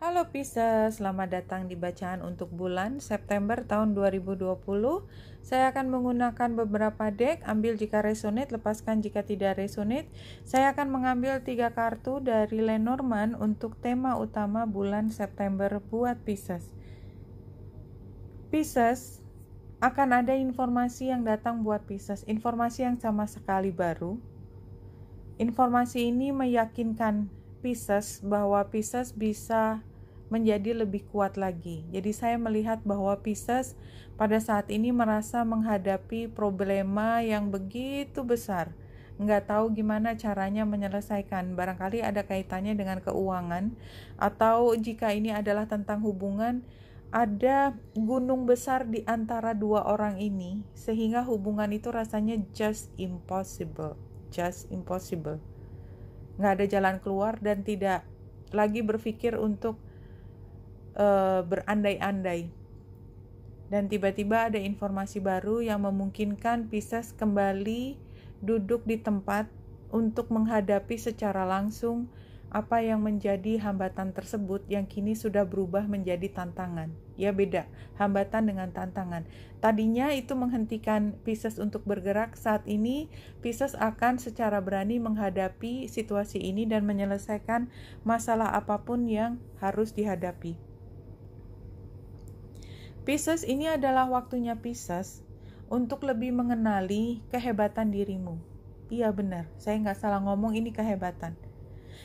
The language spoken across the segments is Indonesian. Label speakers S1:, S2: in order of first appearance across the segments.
S1: Halo Pisces, selamat datang di bacaan untuk bulan September tahun 2020. Saya akan menggunakan beberapa deck, ambil jika resonate, lepaskan jika tidak resonate. Saya akan mengambil 3 kartu dari Lenormand untuk tema utama bulan September buat Pisces. Pisces, akan ada informasi yang datang buat Pisces, informasi yang sama sekali baru. Informasi ini meyakinkan Pisces bahwa Pisces bisa menjadi lebih kuat lagi. Jadi saya melihat bahwa Pisces pada saat ini merasa menghadapi problema yang begitu besar. Nggak tahu gimana caranya menyelesaikan. Barangkali ada kaitannya dengan keuangan, atau jika ini adalah tentang hubungan, ada gunung besar di antara dua orang ini, sehingga hubungan itu rasanya just impossible. Nggak ada jalan keluar dan tidak lagi berpikir untuk berandai-andai. Dan tiba-tiba ada informasi baru yang memungkinkan Pisces kembali duduk di tempat untuk menghadapi secara langsung apa yang menjadi hambatan tersebut yang kini sudah berubah menjadi tantangan. Ya, beda, hambatan dengan tantangan. Tadinya itu menghentikan Pisces untuk bergerak, saat ini Pisces akan secara berani menghadapi situasi ini dan menyelesaikan masalah apapun yang harus dihadapi. Pisces, ini adalah waktunya Pisces untuk lebih mengenali kehebatan dirimu. Iya benar, saya nggak salah ngomong, ini kehebatan.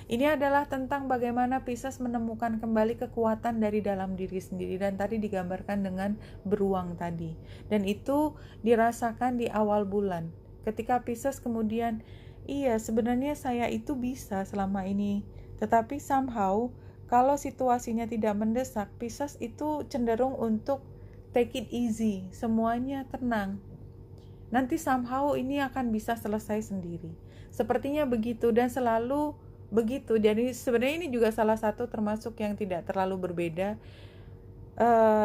S1: Ini adalah tentang bagaimana Pisces menemukan kembali kekuatan dari dalam diri sendiri, dan tadi digambarkan dengan beruang tadi. Dan itu dirasakan di awal bulan. Ketika Pisces kemudian, iya sebenarnya saya itu bisa selama ini, tetapi somehow kalau situasinya tidak mendesak, Pisces itu cenderung untuk take it easy, semuanya tenang. Nanti somehow ini akan bisa selesai sendiri. Sepertinya begitu dan selalu begitu. Jadi sebenarnya ini juga salah satu termasuk yang tidak terlalu berbeda.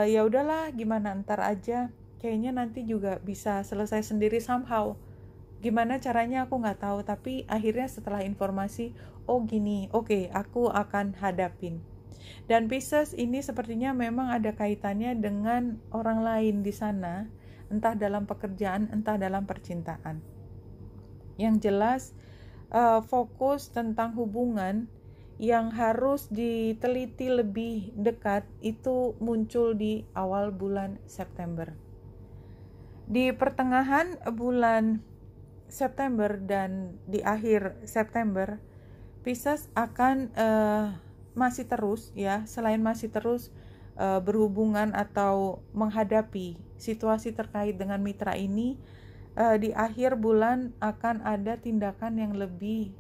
S1: Ya udahlah, gimana ntar aja. Kayaknya nanti juga bisa selesai sendiri somehow. Gimana caranya aku nggak tahu. Tapi akhirnya setelah informasi, oh gini, oke, aku akan hadapin. Dan Pisces ini sepertinya memang ada kaitannya dengan orang lain di sana, entah dalam pekerjaan, entah dalam percintaan. Yang jelas fokus tentang hubungan yang harus diteliti lebih dekat itu muncul di awal bulan September. Di pertengahan bulan September dan di akhir September, Pisces akan masih terus ya, selain masih terus berhubungan atau menghadapi situasi terkait dengan mitra ini, di akhir bulan akan ada tindakan yang lebih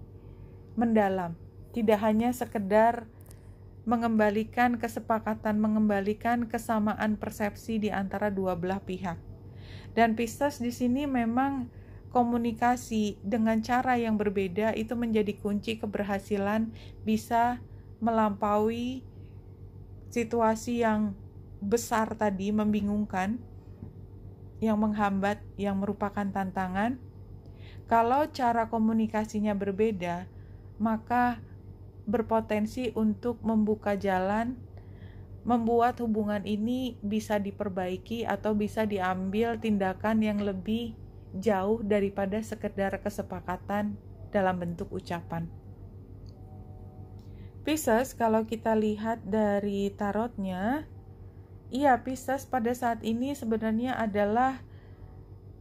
S1: mendalam. Tidak hanya sekedar mengembalikan kesepakatan, mengembalikan kesamaan persepsi di antara dua belah pihak. Dan Pisces di sini memang komunikasi dengan cara yang berbeda itu menjadi kunci keberhasilan bisa melampaui situasi yang besar tadi, membingungkan, yang menghambat, yang merupakan tantangan. Kalau cara komunikasinya berbeda, maka berpotensi untuk membuka jalan, membuat hubungan ini bisa diperbaiki atau bisa diambil tindakan yang lebih jauh daripada sekedar kesepakatan dalam bentuk ucapan. Pisces, kalau kita lihat dari tarotnya, iya, Pisces pada saat ini sebenarnya adalah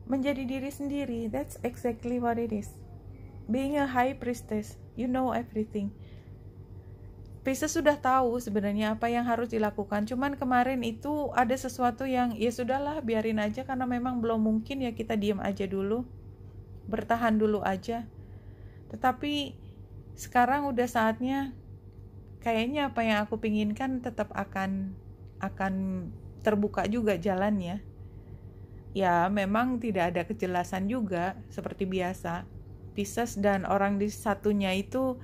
S1: menjadi diri sendiri. That's exactly what it is. Being a high priestess, you know everything. Pisces sudah tahu sebenarnya apa yang harus dilakukan. Cuman kemarin itu ada sesuatu yang ya sudahlah, biarin aja karena memang belum mungkin, ya kita diam aja dulu. Bertahan dulu aja. Tetapi sekarang udah saatnya, kayaknya apa yang aku pinginkan tetap akan terbuka juga jalannya. Ya memang tidak ada kejelasan juga seperti biasa. Pisces dan orang di satunya itu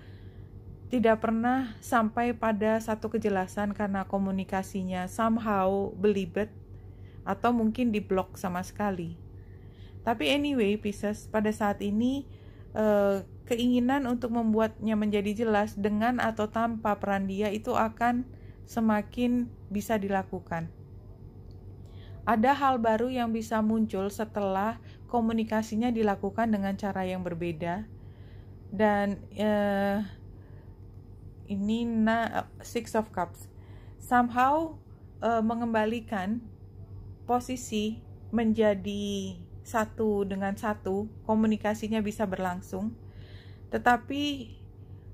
S1: tidak pernah sampai pada satu kejelasan karena komunikasinya somehow belibet atau mungkin diblok sama sekali. Tapi anyway, Pisces pada saat ini keinginan untuk membuatnya menjadi jelas dengan atau tanpa peran dia itu akan semakin bisa dilakukan. Ada hal baru yang bisa muncul setelah komunikasinya dilakukan dengan cara yang berbeda. Dan ini Six of Cups. Somehow mengembalikan posisi menjadi satu dengan satu, komunikasinya bisa berlangsung. Tetapi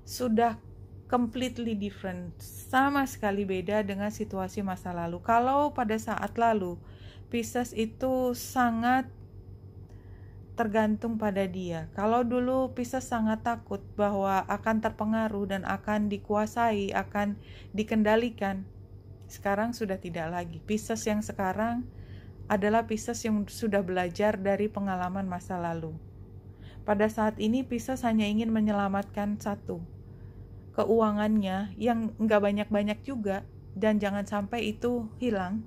S1: sudah completely different, sama sekali beda dengan situasi masa lalu. Kalau pada saat lalu Pisces itu sangat tergantung pada dia. Kalau dulu Pisces sangat takut bahwa akan terpengaruh dan akan dikuasai, akan dikendalikan, sekarang sudah tidak lagi. Pisces yang sekarang adalah Pisces yang sudah belajar dari pengalaman masa lalu. Pada saat ini Pisces hanya ingin menyelamatkan satu, keuangannya yang nggak banyak-banyak juga, dan jangan sampai itu hilang.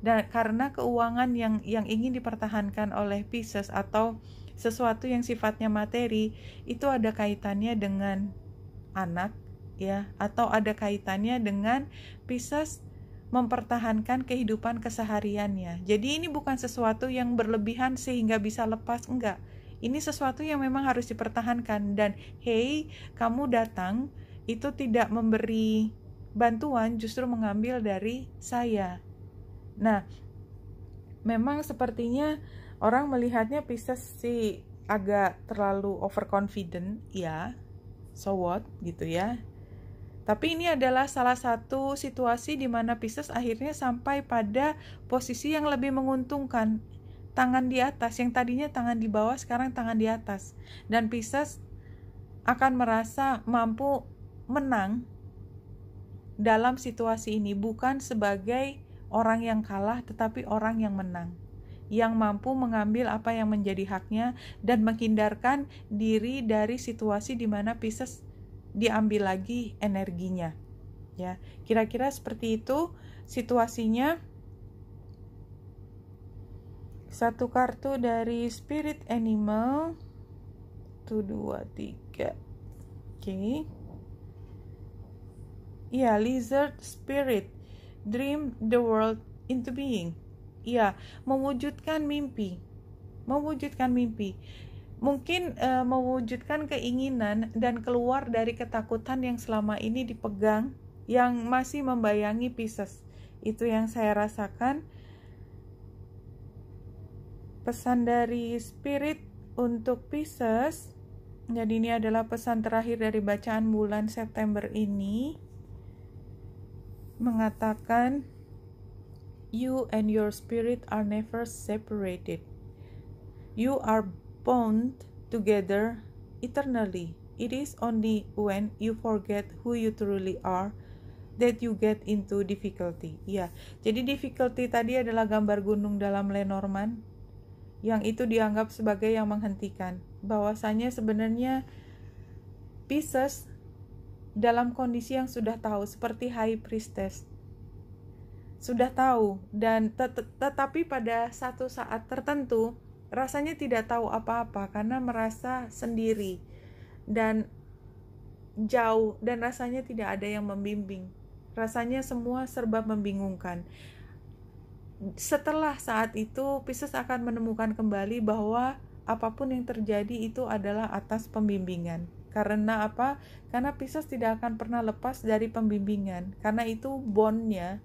S1: Dan karena keuangan yang ingin dipertahankan oleh Pisces atau sesuatu yang sifatnya materi, itu ada kaitannya dengan anak, ya, atau ada kaitannya dengan Pisces mempertahankan kehidupan kesehariannya. Jadi ini bukan sesuatu yang berlebihan sehingga bisa lepas, enggak. Ini sesuatu yang memang harus dipertahankan. Dan hey, kamu datang itu tidak memberi bantuan, justru mengambil dari saya. Nah, memang sepertinya orang melihatnya Pisces sih agak terlalu overconfident, ya, so what gitu ya. Tapi ini adalah salah satu situasi di mana Pisces akhirnya sampai pada posisi yang lebih menguntungkan. Tangan di atas, yang tadinya tangan di bawah sekarang tangan di atas. Dan Pisces akan merasa mampu menang dalam situasi ini, bukan sebagai orang yang kalah, tetapi orang yang menang, yang mampu mengambil apa yang menjadi haknya dan menghindarkan diri dari situasi di mana Pisces diambil lagi energinya. Ya, kira-kira seperti itu situasinya. Satu kartu dari Spirit Animal. 1, 2, 3. Oke. Ya, Lizard Spirit. Dream the world into being. Ya, mewujudkan mimpi. Mewujudkan mimpi. Mungkin mewujudkan keinginan dan keluar dari ketakutan yang selama ini dipegang, yang masih membayangi Pisces. Itu yang saya rasakan. Pesan dari Spirit untuk Pisces. Jadi ini adalah pesan terakhir dari bacaan bulan September ini. Mengatakan, you and your spirit are never separated. You are bound together eternally. It is only when you forget who you truly are that you get into difficulty. Ya, jadi difficulty tadi adalah gambar gunung dalam Lenormand, yang itu dianggap sebagai yang menghentikan. Bahwasanya sebenarnya Pisces dalam kondisi yang sudah tahu, seperti High Priestess, sudah tahu, dan tetapi pada satu saat tertentu rasanya tidak tahu apa-apa karena merasa sendiri dan jauh, dan rasanya tidak ada yang membimbing. Rasanya semua serba membingungkan. Setelah saat itu Pisces akan menemukan kembali bahwa apapun yang terjadi itu adalah atas pembimbingan. Karena apa? Karena Pisces tidak akan pernah lepas dari pembimbingan. Karena itu bondingnya,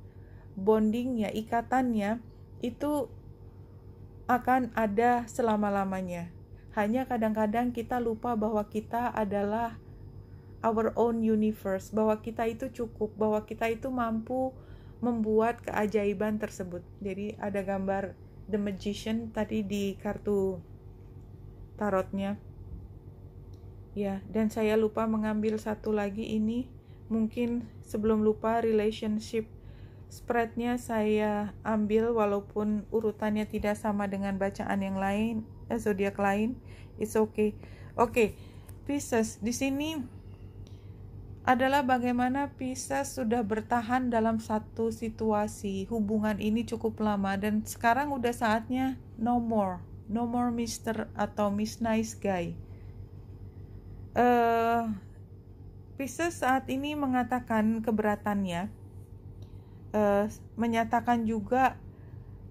S1: ikatannya itu akan ada selama-lamanya. Hanya kadang-kadang kita lupa bahwa kita adalah our own universe, bahwa kita itu cukup, bahwa kita itu mampu membuat keajaiban tersebut. Jadi ada gambar The Magician tadi di kartu tarotnya. Ya, dan saya lupa mengambil satu lagi ini. Mungkin sebelum lupa, relationship spreadnya saya ambil walaupun urutannya tidak sama dengan bacaan yang lain, zodiak lain. It's okay. Oke, Pisces di sini adalah bagaimana Pisces sudah bertahan dalam satu situasi. Hubungan ini cukup lama dan sekarang udah saatnya no more Mr. atau Miss Nice Guy. Pisces saat ini mengatakan keberatannya menyatakan juga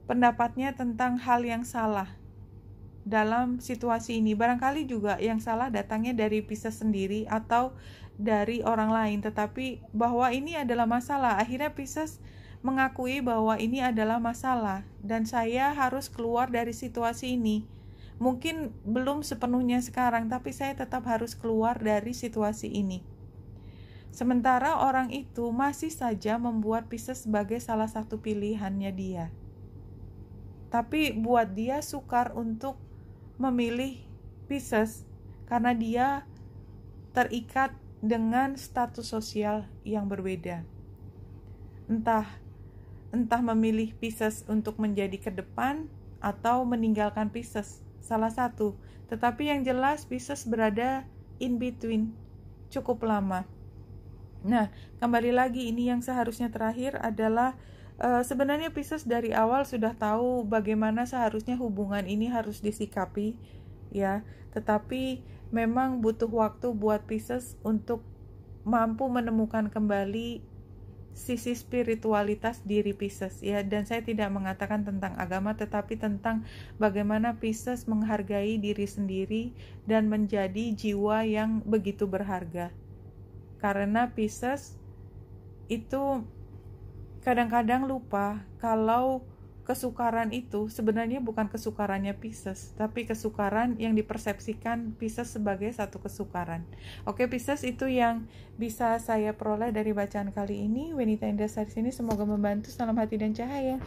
S1: pendapatnya tentang hal yang salah dalam situasi ini. Barangkali juga yang salah datangnya dari Pisces sendiri atau dari orang lain, tetapi bahwa ini adalah masalah. Akhirnya Pisces mengakui bahwa ini adalah masalah dan saya harus keluar dari situasi ini. Mungkin belum sepenuhnya sekarang, tapi saya tetap harus keluar dari situasi ini. Sementara orang itu masih saja membuat Pisces sebagai salah satu pilihannya dia. Tapi buat dia sukar untuk memilih Pisces karena dia terikat dengan status sosial yang berbeda. Entah memilih Pisces untuk menjadi ke depan atau meninggalkan Pisces, salah satu. Tetapi yang jelas Pisces berada in between cukup lama. Nah, kembali lagi ini yang seharusnya terakhir adalah sebenarnya Pisces dari awal sudah tahu bagaimana seharusnya hubungan ini harus disikapi, ya. Tetapi memang butuh waktu buat Pisces untuk mampu menemukan kembali sisi spiritualitas diri Pisces, ya. Dan saya tidak mengatakan tentang agama, tetapi tentang bagaimana Pisces menghargai diri sendiri dan menjadi jiwa yang begitu berharga. Karena Pisces itu kadang-kadang lupa kalau kesukaran itu sebenarnya bukan kesukarannya Pisces, tapi kesukaran yang dipersepsikan Pisces sebagai satu kesukaran. Oke Pisces, itu yang bisa saya peroleh dari bacaan kali ini. Wanita Indah Sari sini semoga membantu. Salam hati dan cahaya.